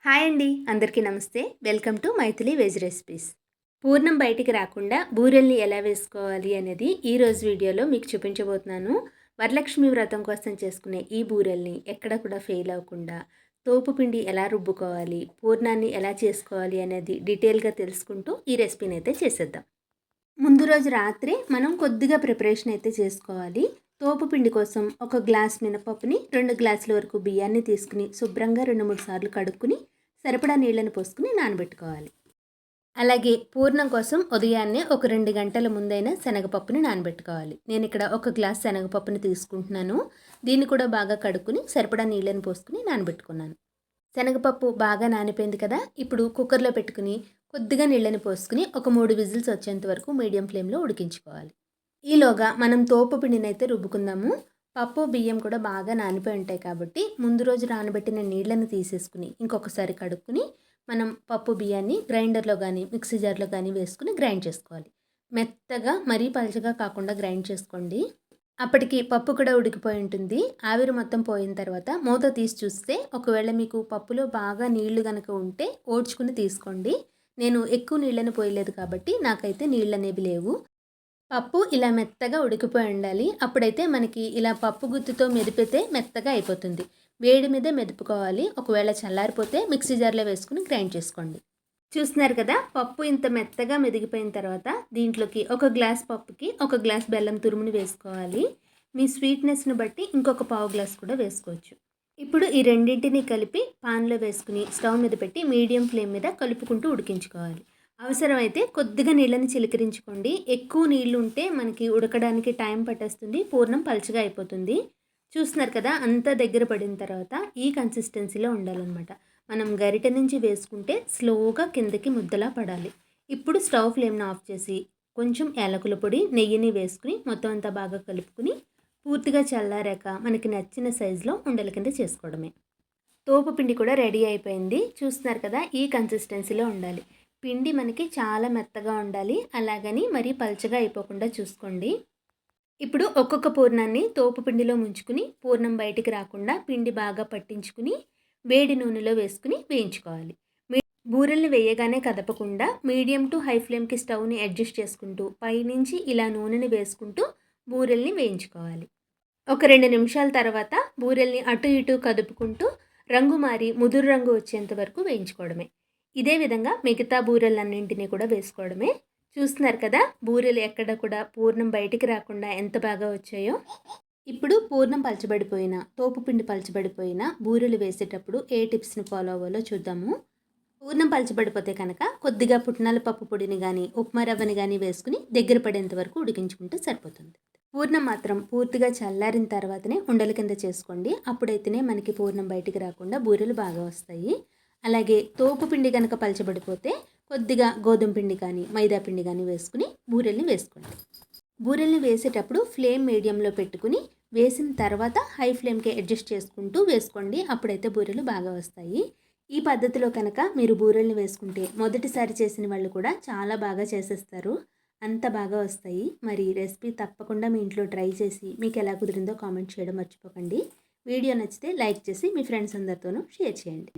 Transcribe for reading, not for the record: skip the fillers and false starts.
Hi అండి, అందరికీ నమస్తే. Welcome to Maithili veg recipes. పూర్ణం బయటికి రాకుండా బూరెల్ని ఎలా వేసుకోవాలి అనేది ఈరోజు వీడియోలో మీకు చూపించబోతున్నాను. వరలక్ష్మి వ్రతం కోసం చేసుకునే ఈ బూరెల్ని ఎక్కడ కూడా ఫెయిల్ అవ్వకుండా తోపు పిండి ఎలా రుబ్బుకోవాలి, పూర్ణాన్ని ఎలా చేసుకోవాలి అనేది డీటెయిల్గా తెలుసుకుంటూ ఈ రెసిపీని అయితే చేసేద్దాం. ముందు రోజు రాత్రి మనం కొద్దిగా ప్రిపరేషన్ అయితే చేసుకోవాలి. తోపు పిండి కోసం ఒక గ్లాస్ మినపప్పుని 2 గ్లాసుల వరకు బియ్యాన్ని తీసుకుని శుభ్రంగా 2-3 సార్లు కడుక్కుని సరిపడా నీళ్ళని పోసుకుని నానబెట్టుకోవాలి. అలాగే పూర్ణం కోసం ఉదయాన్నే ఒక 2 గంటల ముందైనా శనగపప్పుని నానబెట్టుకోవాలి. నేను ఇక్కడ ఒక గ్లాస్ శనగపప్పుని తీసుకుంటున్నాను. దీన్ని కూడా బాగా కడుక్కుని సరిపడా నీళ్ళని పోసుకుని నానబెట్టుకున్నాను. శనగపప్పు బాగా నానిపోయింది కదా. ఇప్పుడు కుక్కర్లో పెట్టుకుని కొద్దిగా నీళ్ళని పోసుకుని ఒక 3 విజిల్స్ వచ్చేంత వరకు మీడియం ఫ్లేమ్లో ఉడికించుకోవాలి. ఈలోగా మనం తోపు పిండిని అయితే రుబ్బుకుందాము. పప్పు బియ్యం కూడా బాగా నానిపోయి ఉంటాయి కాబట్టి ముందు రోజు నానబెట్టిన నీళ్ళని తీసేసుకుని ఇంకొకసారి కడుక్కుని మనం పప్పు బియ్యాన్ని గ్రైండర్లో కానీ మిక్సీ జార్లో కానీ వేసుకుని గ్రైండ్ చేసుకోవాలి. మెత్తగా మరీ పలచగా కాకుండా గ్రైండ్ చేసుకోండి. అప్పటికి పప్పు కూడా ఉడికిపోయి ఉంటుంది. ఆవిరి మొత్తం పోయిన తర్వాత మూత తీసి చూస్తే ఒకవేళ మీకు పప్పులో బాగా నీళ్లు కనుక ఉంటే ఓడ్చుకుని తీసుకోండి. నేను ఎక్కువ నీళ్ళని పోయలేదు కాబట్టి నాకైతే నీళ్ళు అనేవి లేవు. పప్పు ఇలా మెత్తగా ఉడికిపోయి ఉండాలి. అప్పుడైతే మనకి ఇలా పప్పు గుత్తితో మెదిపితే మెత్తగా అయిపోతుంది. వేడి మీదే మెదుపుకోవాలి. ఒకవేళ చల్లారిపోతే మిక్సీ జార్లో వేసుకుని గ్రైండ్ చేసుకోండి. చూస్తున్నారు కదా, పప్పు ఇంత మెత్తగా మెదిగిపోయిన తర్వాత దీంట్లోకి ఒక గ్లాస్ పప్పుకి ఒక గ్లాస్ బెల్లం తురుముని వేసుకోవాలి. మీ స్వీట్నెస్ని బట్టి ఇంకొక పావు గ్లాస్ కూడా వేసుకోవచ్చు. ఇప్పుడు ఈ రెండింటిని కలిపి పాన్లో వేసుకుని స్టవ్ మీద పెట్టి మీడియం ఫ్లేమ్ మీద కలుపుకుంటూ ఉడికించుకోవాలి. అవసరమైతే కొద్దిగా నీళ్ళని చిలకరించుకోండి. ఎక్కువ నీళ్ళు ఉంటే మనకి ఉడకడానికి టైం పట్టేస్తుంది, పూర్ణం పలుచగా అయిపోతుంది. చూస్తున్నారు కదా, అంతా దగ్గర పడిన తర్వాత ఈ కన్సిస్టెన్సీలో ఉండాలన్నమాట. మనం గరిటె నుంచి వేసుకుంటే స్లోగా కిందకి ముద్దలా పడాలి. ఇప్పుడు స్టవ్ ఫ్లేమ్ని ఆఫ్ చేసి కొంచెం యాలకుల పొడి నెయ్యిని వేసుకుని మొత్తం అంతా బాగా కలుపుకుని పూర్తిగా చల్లారాక మనకి నచ్చిన సైజులో ఉండల కింద చేసుకోవడమే. తోపు పిండి కూడా రెడీ అయిపోయింది. చూస్తున్నారు కదా, ఈ కన్సిస్టెన్సీలో ఉండాలి. పిండి మనకి చాలా మెత్తగా ఉండాలి, అలాగని మరీ పల్చగా అయిపోకుండా చూసుకోండి. ఇప్పుడు ఒక్కొక్క పూర్ణాన్ని తోపు పిండిలో ముంచుకుని పూర్ణం బయటికి రాకుండా పిండి బాగా పట్టించుకుని వేడి నూనెలో వేసుకుని వేయించుకోవాలి. బూరెల్ని వేయగానే కదపకుండా మీడియం టు హై ఫ్లేమ్కి స్టవ్ని అడ్జస్ట్ చేసుకుంటూ పైనుంచి ఇలా నూనెని వేసుకుంటూ బూరెల్ని వేయించుకోవాలి. ఒక 2 నిమిషాల తర్వాత బూరెల్ని అటు ఇటు కదుపుకుంటూ రంగు మారి ముదురు రంగు వచ్చేంత వరకు వేయించుకోవడమే. ఇదే విధంగా మిగతా బూరెలన్నింటినీ కూడా వేసుకోవడమే. చూస్తున్నారు కదా, బూరెలు ఎక్కడ కూడా పూర్ణం బయటికి రాకుండా ఎంత బాగా వచ్చాయో. ఇప్పుడు పూర్ణం పలచబడిపోయిన తోపు పిండి పలచబడిపోయిన బూరెలు వేసేటప్పుడు ఏ టిప్స్ని ఫాలో అవ్వాలో చూద్దాము. పూర్ణం పలచబడిపోతే కనుక కొద్దిగా పుట్నాల పప్పు పొడిని కానీ ఉప్మా రవ్వని కానీ వేసుకుని దగ్గర పడేంత వరకు ఉడికించుకుంటే సరిపోతుంది. పూర్ణం మాత్రం పూర్తిగా చల్లారిన తర్వాతనే ఉండల కింద చేసుకోండి. అప్పుడైతేనే మనకి పూర్ణం బయటికి రాకుండా బూరెలు బాగా వస్తాయి. అలాగే తోపు పిండి కనుక పలచబడిపోతే కొద్దిగా గోధుమ పిండి కానీ మైదా పిండి కానీ వేసుకుని బూరెల్ని వేసుకోండి. బూరెల్ని వేసేటప్పుడు ఫ్లేమ్ మీడియంలో పెట్టుకుని వేసిన తర్వాత హై ఫ్లేమ్కి అడ్జస్ట్ చేసుకుంటూ వేసుకోండి. అప్పుడైతే బూరెలు బాగా వస్తాయి. ఈ పద్ధతిలో కనుక మీరు బూరెల్ని వేసుకుంటే మొదటిసారి చేసిన వాళ్ళు కూడా చాలా బాగా చేసేస్తారు, అంత బాగా వస్తాయి. మరి రెసిపీ తప్పకుండా మీ ఇంట్లో ట్రై చేసి మీకు ఎలా కుదిరిందో కామెంట్ చేయడం మర్చిపోకండి. వీడియో నచ్చితే లైక్ చేసి మీ ఫ్రెండ్స్ అందరితోనూ షేర్ చేయండి.